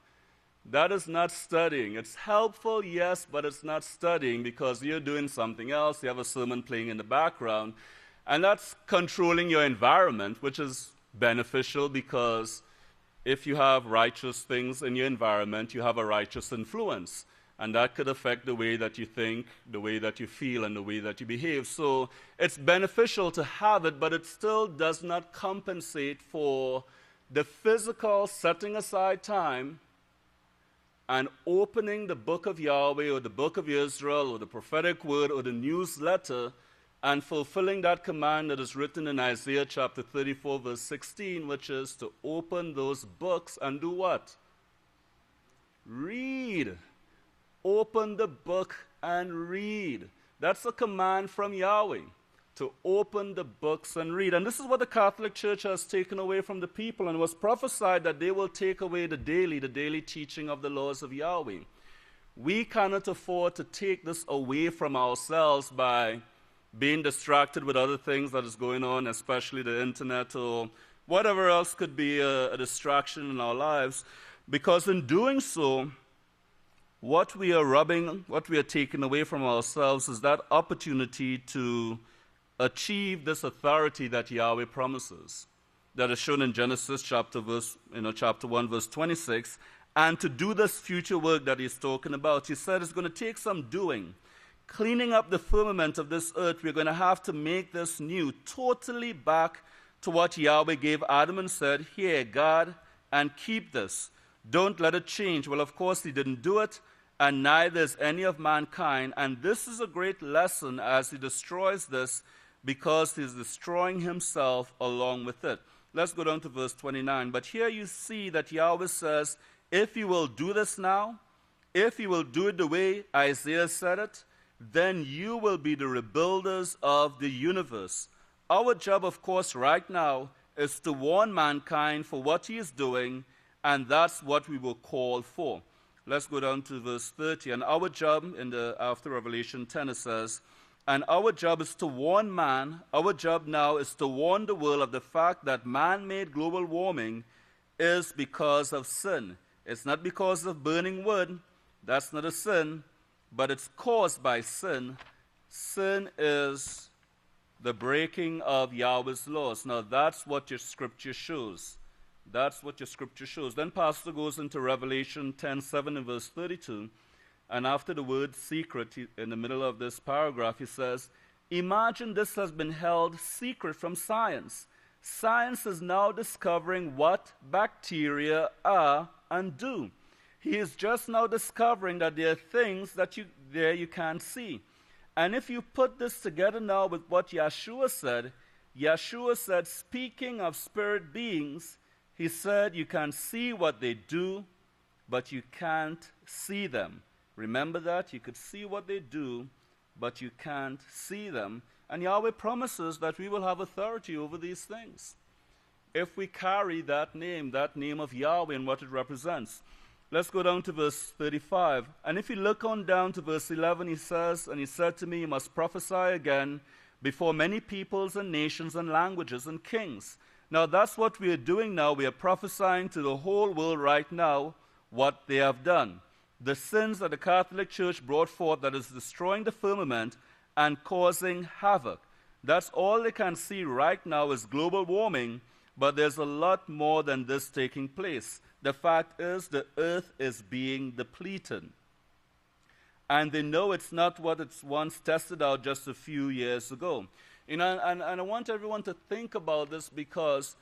That is not studying. It's helpful, yes, but it's not studying because you're doing something else. You have a sermon playing in the background, and that's controlling your environment, which is beneficial because if you have righteous things in your environment, you have a righteous influence. And that could affect the way that you think, the way that you feel, and the way that you behave. So it's beneficial to have it, but it still does not compensate for the physical setting aside time and opening the book of Yahweh or the book of Yisrayl or the prophetic word or the newsletter and fulfilling that command that is written in Isaiah chapter 34, verse 16, which is to open those books and do what? Read. Open the book and read. That's a command from Yahweh, to open the books and read. And this is what the Catholic Church has taken away from the people, and it was prophesied that they will take away the daily teaching of the laws of Yahweh. We cannot afford to take this away from ourselves by being distracted with other things that is going on, especially the internet or whatever else could be a distraction in our lives, because in doing so, what we are taking away from ourselves is that opportunity to achieve this authority that Yahweh promises, that is shown in Genesis chapter 1, verse 26, and to do this future work that he's talking about. He said it's going to take some doing. Cleaning up the firmament of this earth, we're going to have to make this new, totally back to what Yahweh gave Adam and said, here, guard and keep this. Don't let it change. Well, of course, he didn't do it, and neither is any of mankind. And this is a great lesson as he destroys this, because he's destroying himself along with it. Let's go down to verse 29. But here you see that Yahweh says, if you will do this now, if you will do it the way Isaiah said it, then you will be the rebuilders of the universe. Our job, of course, right now is to warn mankind for what he is doing, and that's what we were called for. Let's go down to verse 30. And our job, after Revelation 10, it says, and our job is to warn man, our job now is to warn the world of the fact that man-made global warming is because of sin. It's not because of burning wood. That's not a sin, but it's caused by sin. Sin is the breaking of Yahweh's laws. Now, that's what your scripture shows. That's what your scripture shows. Then Pastor goes into Revelation 10:7 and verse 32, and after the word secret, in the middle of this paragraph, he says, imagine this has been held secret from science. Science is now discovering what bacteria are and do. He is just now discovering that there are things that you can't see. And if you put this together now with what Yeshua said, speaking of spirit beings, he said you can see what they do, but you can't see them. Remember that? You could see what they do, but you can't see them. And Yahweh promises that we will have authority over these things if we carry that name of Yahweh and what it represents. Let's go down to verse 35. And if you look on down to verse 11, he says, and he said to me, you must prophesy again before many peoples and nations and languages and kings. Now that's what we are doing now. We are prophesying to the whole world right now what they have done. The sins that the Catholic Church brought forth that is destroying the firmament and causing havoc. That's all they can see right now is global warming, but there's a lot more than this taking place. The fact is the earth is being depleted. And they know it's not what it's once tested out just a few years ago. And I want everyone to think about this, because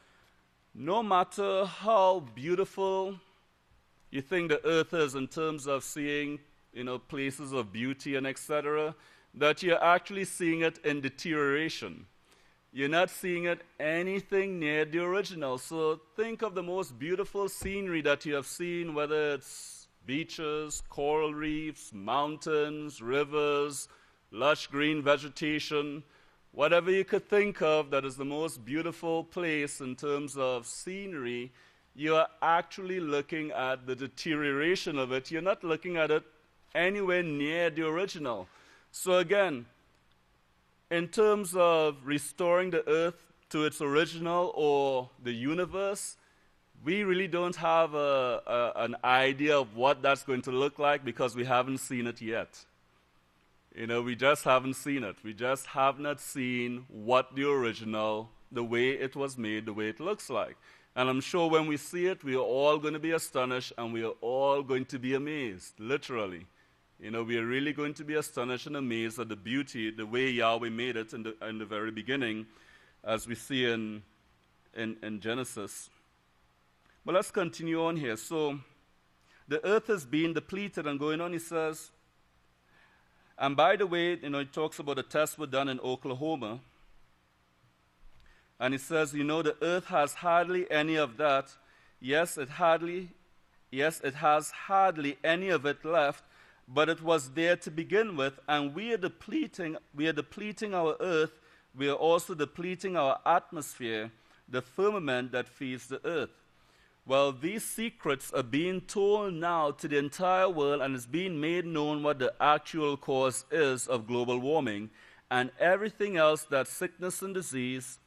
no matter how beautiful you think the earth is in terms of seeing, places of beauty and etc., that you're actually seeing it in deterioration. You're not seeing it anything near the original. So think of the most beautiful scenery that you have seen, whether it's beaches, coral reefs, mountains, rivers, lush green vegetation, whatever you could think of that is the most beautiful place in terms of scenery. You are actually looking at the deterioration of it. You're not looking at it anywhere near the original. So again, in terms of restoring the earth to its original or the universe, we really don't have an idea of what that's going to look like, because we haven't seen it yet. We just haven't seen it. We just have not seen what the original, the way it was made, the way it looks like. And I'm sure when we see it, we are all going to be astonished, and we are all going to be amazed, literally. We are really going to be astonished and amazed at the beauty, the way Yahweh made it in the very beginning, as we see in Genesis. But let's continue on here. So the earth is being depleted, and going on, he says, and by the way, he talks about the tests were done in Oklahoma. And he says, the earth has hardly any of that. Yes, it has hardly any of it left, but it was there to begin with, and we are depleting our earth we are also depleting our atmosphere, the firmament that feeds the earth. Well, these secrets are being told now to the entire world, and it's being made known what the actual cause is of global warming and everything else that's sickness and disease,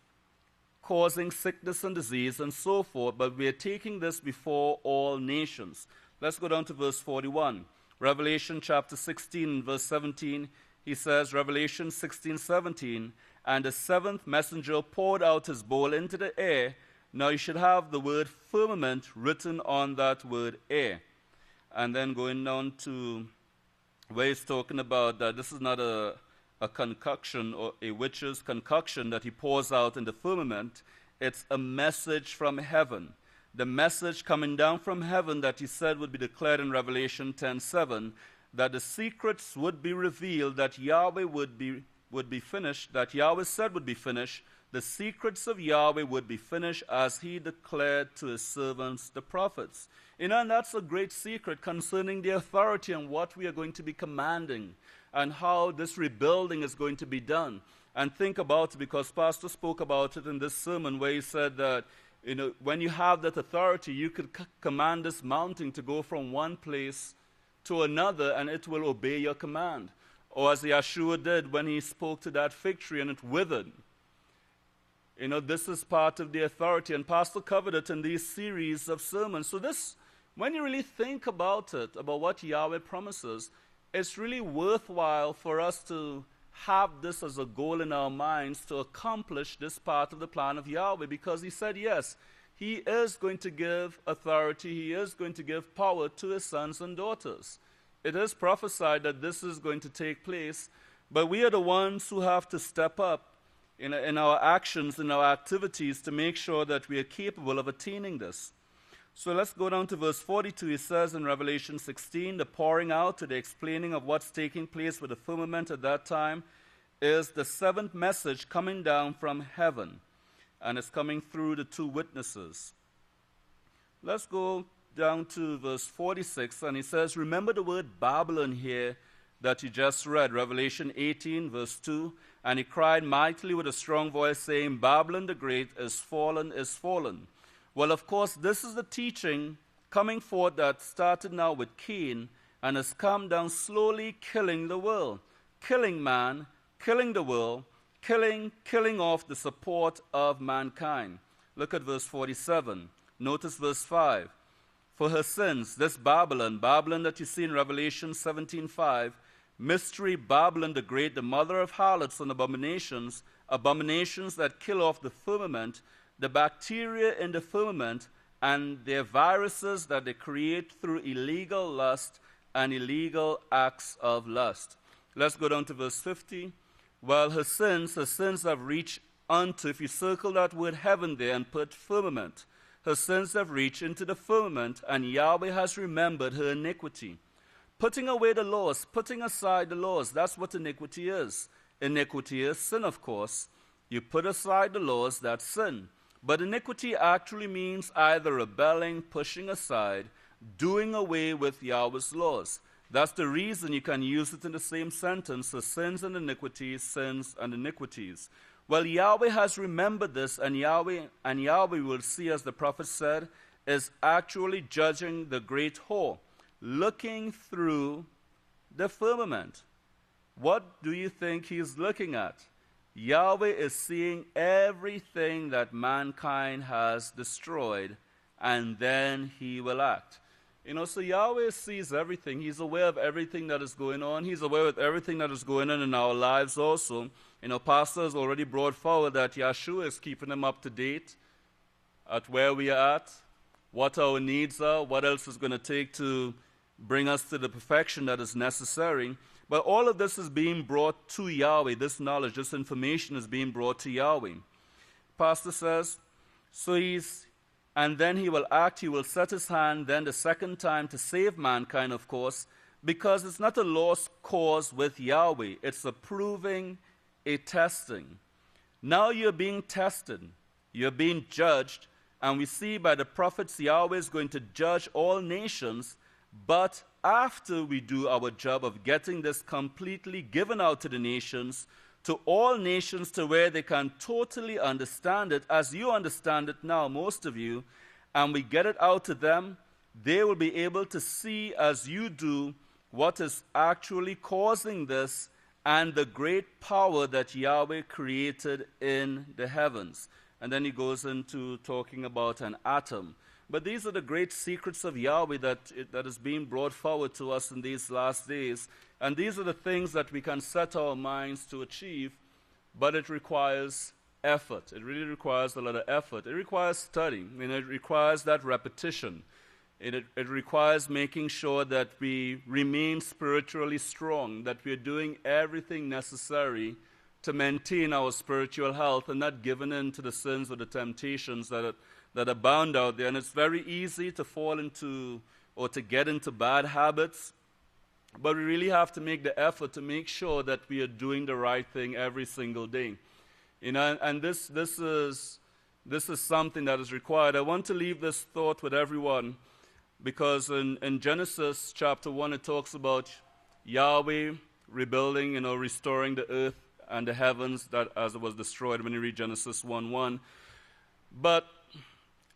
causing sickness and disease and so forth, but we are taking this before all nations. Let's go down to verse 41. Revelation chapter 16, verse 17, he says, Revelation 16:17, and the seventh messenger poured out his bowl into the air. Now you should have the word firmament written on that word air. And then going down to where he's talking about that this is not a concoction or a witch's concoction that he pours out in the firmament. It's a message from heaven. The message coming down from heaven that he said would be declared in Revelation 10:7, that the secrets would be revealed, that Yahweh would be finished, that Yahweh said would be finished. The secrets of Yahweh would be finished as he declared to his servants, the prophets. And that's a great secret concerning the authority and what we are going to be commanding and how this rebuilding is going to be done. And think about it, because Pastor spoke about it in this sermon where he said that, when you have that authority, you could command this mountain to go from one place to another and it will obey your command. Or as Yeshua did when he spoke to that fig tree and it withered. This is part of the authority, and Pastor covered it in these series of sermons. So this, when you really think about it, about what Yahweh promises, it's really worthwhile for us to have this as a goal in our minds to accomplish this part of the plan of Yahweh, because he said, yes, he is going to give authority, he is going to give power to his sons and daughters. It is prophesied that this is going to take place, but we are the ones who have to step up in our actions, in our activities, to make sure that we are capable of attaining this. So let's go down to verse 42. It says in Revelation 16, the pouring out to the explaining of what's taking place with the firmament at that time is the seventh message coming down from heaven, and it's coming through the two witnesses. Let's go down to verse 46, and he says, remember the word Babylon here that you just read, Revelation 18, verse 2, and he cried mightily with a strong voice, saying, Babylon the Great is fallen, is fallen. Well, of course, this is the teaching coming forth that started now with Cain and has come down slowly killing the world, killing man, killing the world, killing off the support of mankind. Look at verse 47. Notice verse 5. For her sins, this Babylon that you see in Revelation 17:5, mystery Babylon the Great, the mother of harlots and abominations that kill off the firmament, the bacteria in the firmament, and their viruses that they create through illegal lust and illegal acts of lust. Let's go down to verse 50. Well, her sins have reached unto, if you circle that word heaven there and put firmament, her sins have reached into the firmament, and Yahweh has remembered her iniquity. Putting away the laws, putting aside the laws, that's what iniquity is. Iniquity is sin, of course. You put aside the laws, that's sin. But iniquity actually means either rebelling, pushing aside, doing away with Yahweh's laws. That's the reason you can use it in the same sentence, the sins and iniquities, sins and iniquities. Well, Yahweh has remembered this, and Yahweh will see, as the prophet said, is actually judging the great whore, looking through the firmament. What do you think he's looking at? Yahweh is seeing everything that mankind has destroyed, and then he will act. So Yahweh sees everything. He's aware of everything that is going on. He's aware of everything that is going on in our lives also. Pastor has already brought forward that Yeshua is keeping them up to date at where we are at, what our needs are, what else is going to take to bring us to the perfection that is necessary. But all of this is being brought to Yahweh. This knowledge, this information is being brought to Yahweh. Pastor says, and then he will act, he will set his hand then the second time to save mankind, of course, because it's not a lost cause with Yahweh. It's a proving, a testing. Now you're being tested. You're being judged. And we see by the prophets, Yahweh is going to judge all nations. But after we do our job of getting this completely given out to the nations, to all nations to where they can totally understand it as you understand it now, most of you, and we get it out to them, they will be able to see as you do what is actually causing this and the great power that Yahweh created in the heavens. And then he goes into talking about an atom. But these are the great secrets of Yahweh that is being brought forward to us in these last days. And these are the things that we can set our minds to achieve, but it requires effort. It really requires a lot of effort. It requires study. It requires that repetition. It requires making sure that we remain spiritually strong, that we are doing everything necessary to maintain our spiritual health and not giving in to the sins or the temptations that abound out there. And it's very easy to fall into or to get into bad habits, but we really have to make the effort to make sure that we are doing the right thing every single day. And this is something that is required. I want to leave this thought with everyone, because in Genesis chapter 1, it talks about Yahweh rebuilding, restoring the earth and the heavens that as it was destroyed when you read Genesis 1:1. But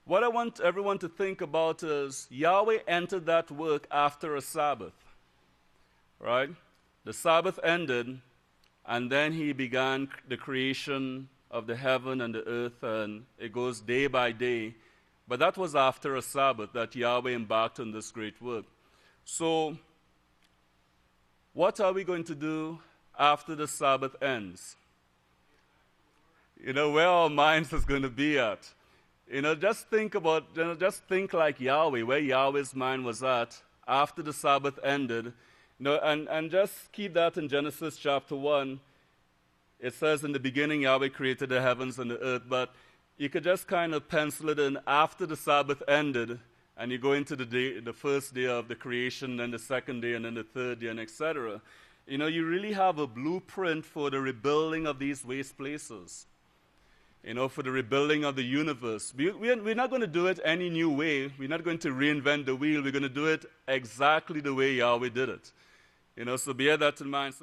what I want everyone to think about is Yahweh entered that work after a Sabbath, right? The Sabbath ended, and then he began the creation of the heaven and the earth, and it goes day by day. But that was after a Sabbath that Yahweh embarked on this great work. So, what are we going to do after the Sabbath ends? Where our minds is going to be at. Just think like Yahweh, where Yahweh's mind was at after the Sabbath ended. And just keep that in Genesis chapter 1. It says, in the beginning Yahweh created the heavens and the earth, but you could just kind of pencil it in after the Sabbath ended, and you go into the first day of the creation, then the second day, and then the third day, and etc. You really have a blueprint for the rebuilding of these waste places. For the rebuilding of the universe. We're not going to do it any new way. We're not going to reinvent the wheel. We're going to do it exactly the way Yahweh did it. So bear that in mind.